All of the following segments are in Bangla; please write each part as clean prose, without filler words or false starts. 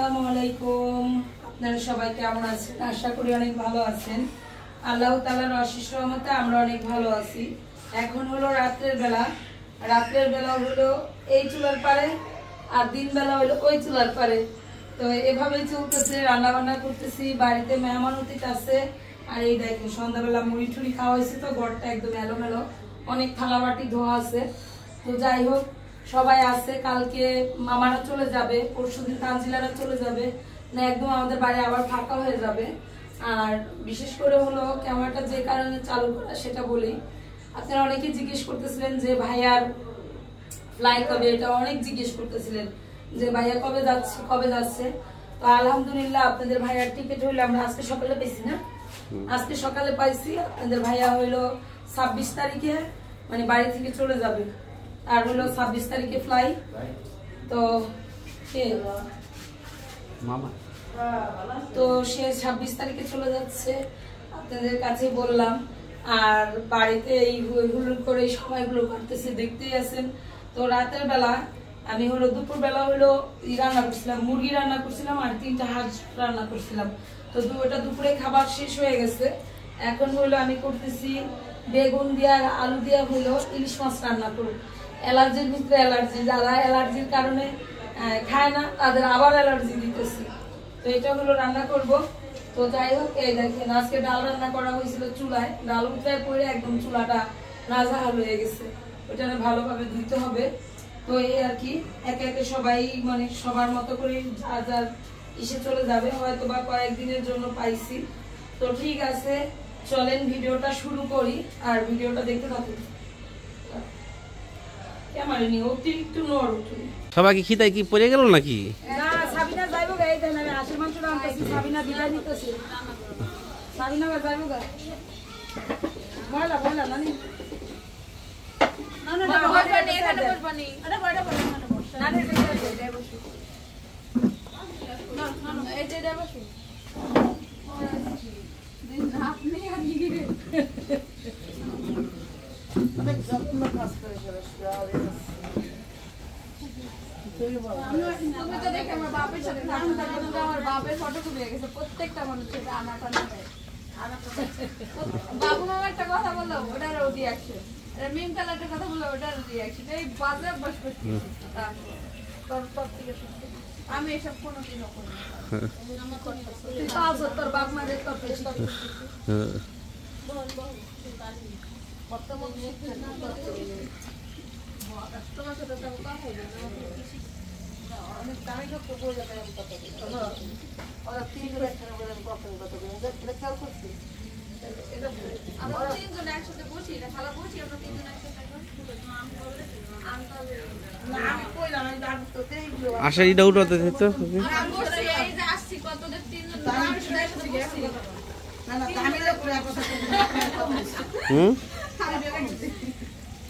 আসসালামু আলাইকুম। আপনারা সবাই কেমন আছেন? আশা করি অনেক ভালো আছেন। আল্লাহ তাআলার অশেষ রহমতে আমরা অনেক ভালো আছি। এখন হলো রাতের বেলা হলো এই চুলার পারে, আর দিন বেলা হলো ওই চুলার পারে। তো এভাবেই চলতেছে, রান্না বান্না করতেছি, বাড়িতে মেহমান অতিথি আছে। আর এই দেখেন সন্ধ্যাবেলা মুড়ি টুড়ি খাওয়া হয়েছে, তো ঘরটা একদম এলোমেলো, অনেক থালা বাটি ধোয়া আছে। তো যাই হোক, সবাই আছে। কালকে মামারা চলে যাবে, পরশুদিন তানজিলারা চলে যাবে, না একদম আমাদের বাড়ি আবার ফাঁকা হয়ে যাবে। আর বিশেষ করে হলো ক্যামেরাটা যে কারণে চালু করা সেটা বলি। আপনারা অনেকে জিজ্ঞেস করতেছিলেন যে ভাইয়ার ফ্লাই কবে, এটা অনেক জিজ্ঞেস করতেছিলেন যে ভাইয়া কবে যাচ্ছে। তো আলহামদুলিল্লাহ আপনাদের ভাইয়ার টিকিট হইলো আমরা আজকে সকালে পেয়েছি না, আজকে সকালে পাইছি। আপনাদের ভাইয়া হইলো 26 তারিখে মানে বাড়ি থেকে চলে যাবে, আর হলো 26 তারিখে ফ্লাই। তো তো সে 26 তারিখে চলে যাচ্ছে, আপনাদের কাছে বললাম। আর বাড়িতে এই হুড় করে এই সময়গুলো কাটতেছে, দেখতেই আছেন। তো রাতের বেলা আমি হলো দুপুর বেলা হলো রান্না করছিলাম, মুরগি রান্না করছিলাম আর 3টা হাঁস রান্না করছিলাম। তো ওটা দুপুরে খাবার শেষ হয়ে গেছে। এখন হলো আমি করতেছি বেগুন দিয়া আর আলু দিয়া হলো ইলিশ মাছ রান্না করব। অ্যালার্জির ভিতরে অ্যালার্জি, যারা অ্যালার্জির কারণে খায় না তাদের আবার অ্যালার্জি দিতেছি। তো এটা হলো রান্না করব। তো যাই হোক, এই দেখেন আজকে ডাল রান্না করা হয়েছিল চুলায়, ডাল উঠায় পরে একদম চুলাটা নাজেহাল হয়ে গেছে, ওটা ভালোভাবে ধুইতে হবে। তো এই আর কি, একে একে সবাই মানে সবার মতো করে যার ইসে চলে যাবে, হয়তো বা কয়েকদিনের জন্য পাইছি। তো ঠিক আছে, চলেন ভিডিওটা শুরু করি, আর ভিডিওটা দেখতে থাকুন। সবাই কি খিদায় কি পড়ে গেল নাকি? না, সাবিনা যাইবো গা, এই দেন আমি হাঁসের মাংস রান্নাছি, সাবিনা বিদায় নিতেছি। সাবিনা বা যাইবো গা, ময়লা নানি প্রত্যেকটা মানুষের বাবু মামা একটা কথা বললো, ওটার রিয়াকশন, মিম কালারটা কথা বললো, ওটার রিয়াকশন। এই বাজে অভ্যাস করছি আমি, এসব কোনোদিনও করি তোর বাপ মাদের তোর তোমার সাথে কথা অনেক দামি লোক তো বলে যাবে, ওরা 3 জন একসাথে বলে আমি কখন কথা বলি, এটা খেয়াল করছি। আমরা 3 জন একসাথে বসি, এটা খালা বসি, আমরা 3 জন একসাথে আশা এটা উঠাতে দিত আসছি কতদের 3 জন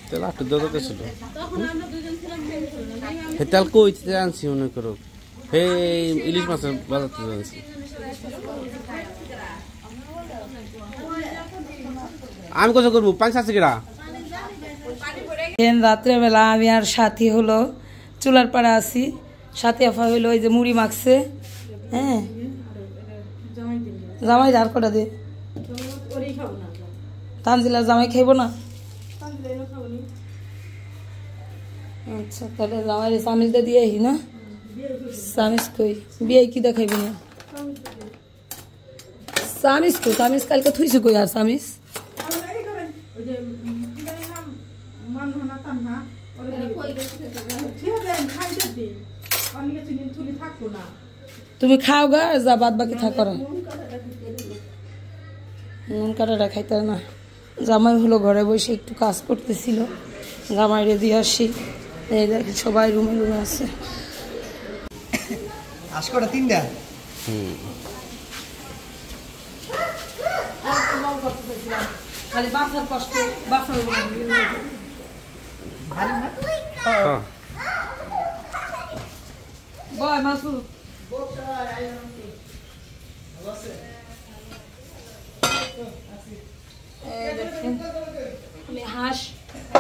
তাহলে একটু দরকার ছিল। তেল কইতে আনছি মনে করো, হে ইলিশ মাছের বাজার থেকে আনছি। আমি কথা করবো, পাঁচ আছে কিনা রাত্রে বেলা আমি আর সাথী হলো চুলার পাড়া আছি, সাথী আফা হইলো ওই যে মুড়ি মাখছে। হ্যাঁ, জামাই আর কটা দে, তানজিলা জামাই খাইব না? আচ্ছা, তাহলে জামাই চামিচটা দিয়ে আহি না, চামিচ কই বিয়ে কি দেখাইবি না? চামিচ কই, চামিচ কালকে থুইছো কই? আর চামিচ তুমি খাও গা, যা বাদ বাকি থাকো না, নুন কাটাটা খাইতে না। জামাই হলো ঘরে বসে একটু কাজ করতেছিল, জামাই রেডি আসি। এই দেখেন সবাই রুমে আছে। খালি বাসার কষ্ট, বাসার বয় মাসুদ আমি হাঁস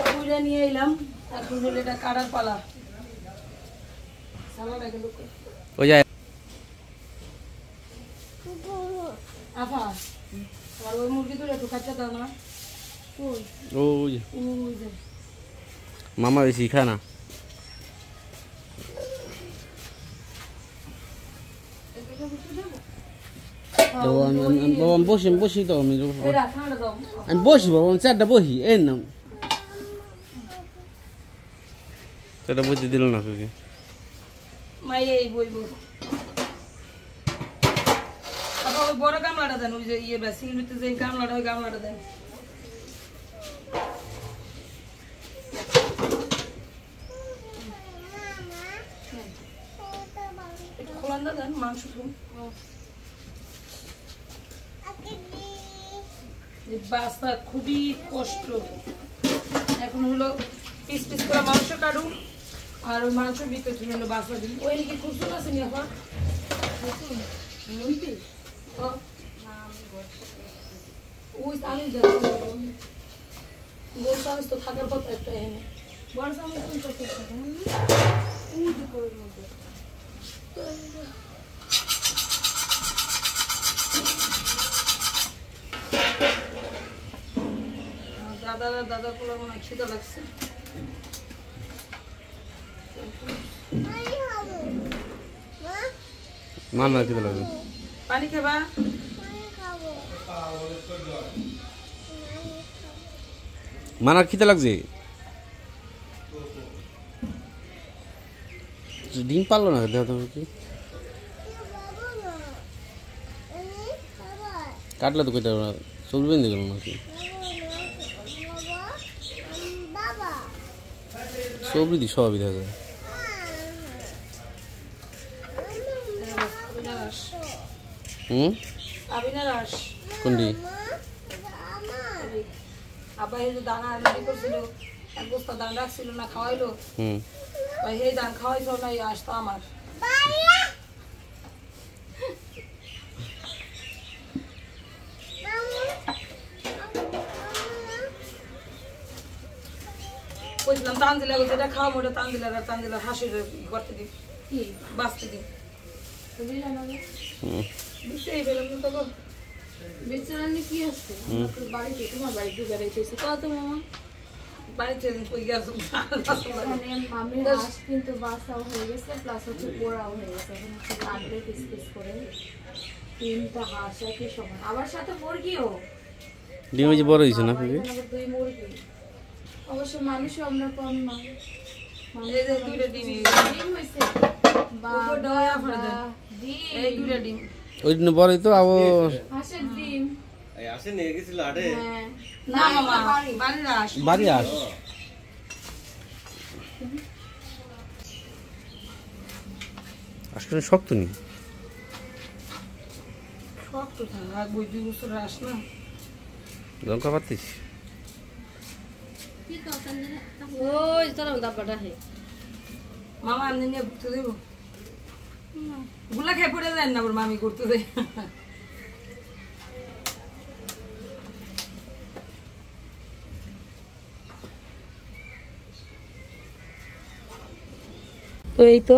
পুইরা নিয়ে এলাম, এখন হলো এটা কাটার পালা। কাটটা দাও না ওই মামা বেশি খায় না। বাবা আমি বসি তো আমি বসি বাবা আমি চারটা বসি এই না চারটা বসে দিল না তোকে মাই এই বইব ওই বড় গামলাটা দেন ওই যে ইয়ে বেসিংয়ের ভিতরে যে গামলাটা ওই গামলাটা দেন খোলান্দা দেন মাংস বাসা খুবই কষ্ট এখন হলো পিস পিস করে মাংস কাটুন আর ওই মাংসের ভিতরে হলো বাসা দিন ওই নাকি খুচুন আছে নি এখন ওই চামিচ গোল চামিচ তো থাকার কথা একটা এনে বড় চামিচ দাদা পোলার মনে খিদে লাগছে মানা খিদে লাগবে পানি খাবা মানার খিদে লাগছে ডিম পারলো না দেখ তুমি কি কাটলে তো কইতে চলবে বেঁধে গেল নাকি সবই দি সবই দেখা যায় কোনটি আবার এই যে দানা রেডি করছিল এক বস্তা দান রাখছিল না খাওয়াইলো ভাই এই দান খাওয়াইছ না আসতো আমার বলছিলাম তানজিলা যেটা খাওয়াবো ওটা তানজিলার হাসির করতে দিই কি বাঁচতে দিই বুঝতেই পেলাম না তখন বেচারানি কি আছে বাড়িতে তোমার বাড়িতে বেড়াইতেছে কত মামা বাড়িতে কই গেছে মানে মামির হাঁস কিন্তু বাসাও হয়ে গেছে প্লাস হচ্ছে পোড়াও হয়ে গেছে কাটবে পিস পিস করে তিনটা হাঁস একই সমান আবার সাথে মুরগিও ডিম যে বড় হইছে না পিপি দুই মুরগি অবশ্য মানুষও আমরা কম না এই যে দুইটা ডিম হইছে বাবা ডয়া করে দাও এই দুইটা ডিম ওই দিন বড়ই তো আবো হাঁসের ডিম এই আসে নিয়ে গেছিল আড়ে না মামা বাড়ি আস আসলে শক্ত নি শক্ত থাক ওই 2 বছর আস না লঙ্কা পাতিস কি কথা ওই তোর দাবাটা হে মামা আমি নিয়ে ঘুরতে দেব গুলা খেয়ে পড়ে যায় না ওর মামি ঘুরতে দেয় তো এই তো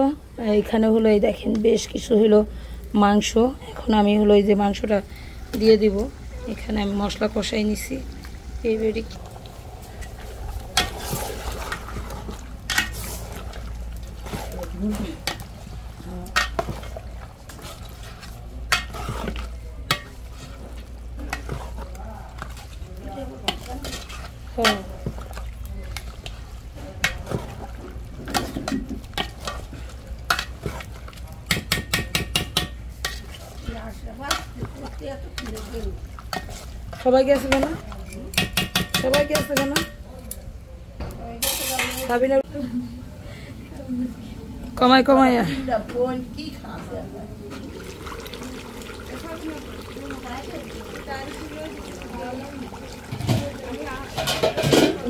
এইখানে হলো এই দেখেন বেশ কিছু হলো মাংস এখন আমি হলো এই যে মাংসটা দিয়ে দিব এখানে আমি মশলা কষাই নিছি এই বেড়ি হ্যাঁ সবাই গেছে কেন সবাই গেছে কেন সাবিনা কমাই কমাই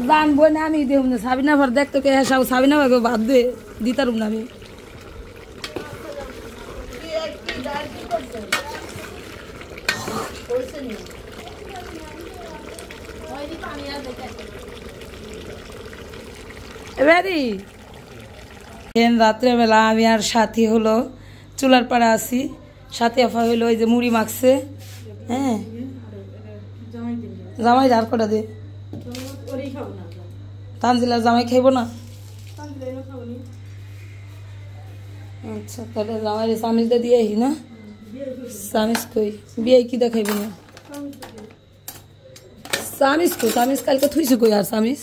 জানবো না আমি দেব না সাবিনা ভার দেখতো কে হ্যাঁ সাবিনা ভাগে বাদ দে দিতারুম না আমি রাত্রেবেলা আমি আর সাথী হলো চুলার পাড়া আছি সাথী আফা হইলো ওই যে মুড়ি মাখছে হ্যাঁ জামাই আর কটা দে তানজিলার জামাই খাইব না আচ্ছা তাহলে জামাই সামিজটা দিয়ে আহি না সামিজ কই বিয়ে কি দেখাইবি না সামিজ কই সামিজ কালকে থুইছে কই আর সামিজ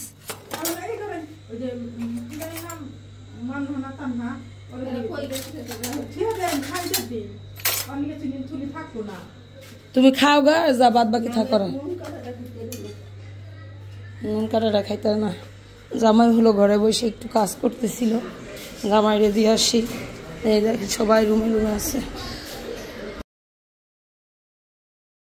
তুমি খাও গা যা বাদ বাকি থাকো নুন কাটাটা খাইতে না জামাই হলো ঘরে বসে একটু কাজ করতেছিল জামাইরে দিয়ে আসি এই দেখে সবাই রুমে আছে